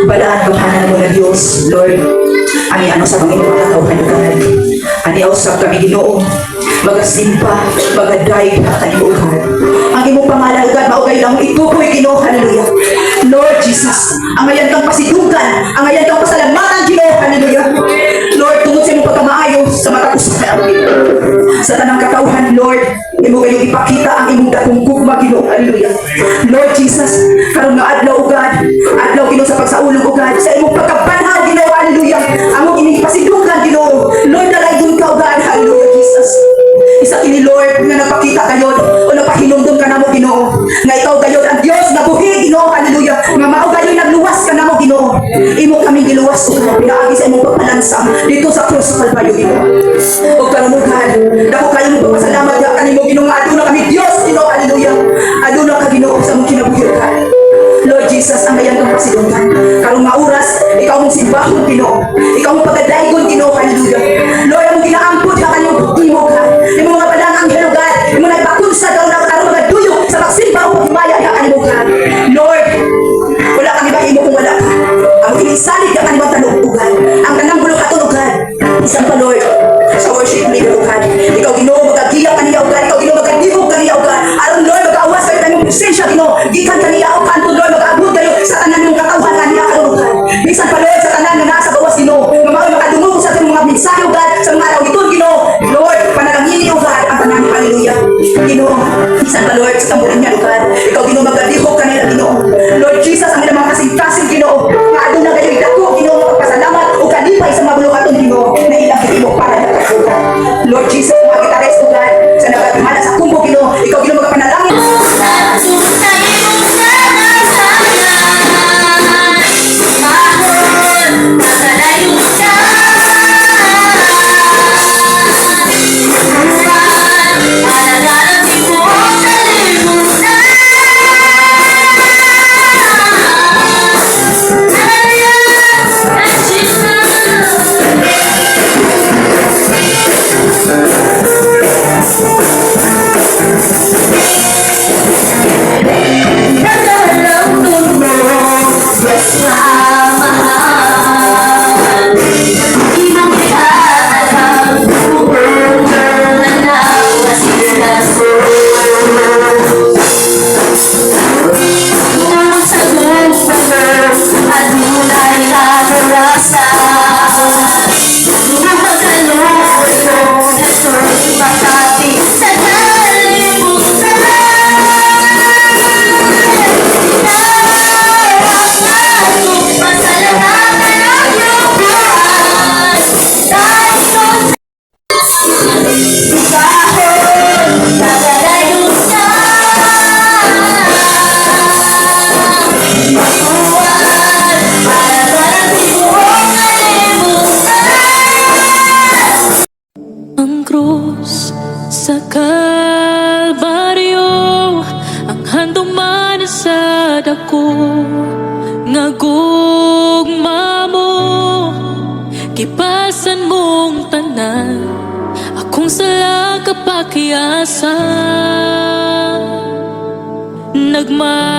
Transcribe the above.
Balaan kahanan mo na Diyos, Lord. Ani ano sa Panginoon katawhan God. Ani usab kami Ginoo. Magasimpa, magaday at kanibukan. Ang imong pangalan God, maugay lang itukoy Ginoo, hallelujah. Lord Jesus, ang ngayon kang pasidugan, ang ngayon kang pasalamatan Ginoo, hallelujah. Lord, tungod sa imong pagkamaayo sa matapusan ang sa tanang katawhan, Lord, imo kayong ipakita ang imong datong gugma Ginoo, hallelujah. Lord Jesus, karong nga adlaw God, adlaw Ginoo sa pagsaulog God, sa imong pagkabanhaw Ginoo, hallelujah. Among ining pasidugan Ginoo, Lord, nalaydon ka God, hallelujah Jesus. Isa kini Lord nga nagpakita kayon o napahinumdum ka namo Ginoo nga ikaw gayon ang Dios nga buhi Ginoo, hallelujah, nga mao gayon nagluwas ka namo Ginoo. Imo kaming giluwas o pinaagi sa imong pagpalansa dito sa krus sa Kalbaryo Ginoo. O karon God, dako kayo mo pasalamat nga kanimo Ginoo nga aduna kami Dios Ginoo, hallelujah. Aduna ka Ginoo sa imong kinabuhi God. Lord Jesus, ang gayan kang pasidungan. Karong nga oras, ikaw mong simbahon Ginoo. Ikaw mong pagadaygon Ginoo, hallelujah. Lord, ang ginaampod ka kanyang buktimog ka. Yung mga palang anghel God, yung mga ipakunsa daw na karong mga duyok sa magsimba o magmaya ka kanyang God. Lord, wala kang ibahimo kung wala ka. Ang inisalig ka kanyang talubugan. Ang kanang bulong katulugan. Isang pa Lord, sa worship leader God. Ikaw Ginoo, magagiya kaniya God. Ikaw Ginoo, magadibog kaniya God. Aron Lord, mag-awas kayo kanyang presensya Ginoo. Gikan kaniya o kanto Lord, mag-abot kayo sa tanan ng katawhan kaniya God. Bisan pa Lord, sa tanan na nasa bawas Ginoo. Mamaoy makadungog sa ating mga mensahe God, sa mga araw ito Ginoo. Lord, panalangin niyo God, ang tanan, hallelujah. Ginoo, bisan pa Lord, sa tambulan niya God. Ikaw Ginoo, magdadihok kanila Ginoo. Lord Jesus, ang ilang mga kasing-kasing Ginoo. Nga aduna kayo idako Ginoo, magpasalamat o kalipay sa mabulukaton Ginoo na ilang Ginoo para na kakuha. Lord Jesus, mga gitares o God, sa nagagimana sa kumbo Ginoo, ikaw Ginoo magpanalangin. Ang krus sa Kalbaryo, ang handong man sa dako, nga gugma mo, kipasan mong tanan, akong sala kapakiasan, nagmataon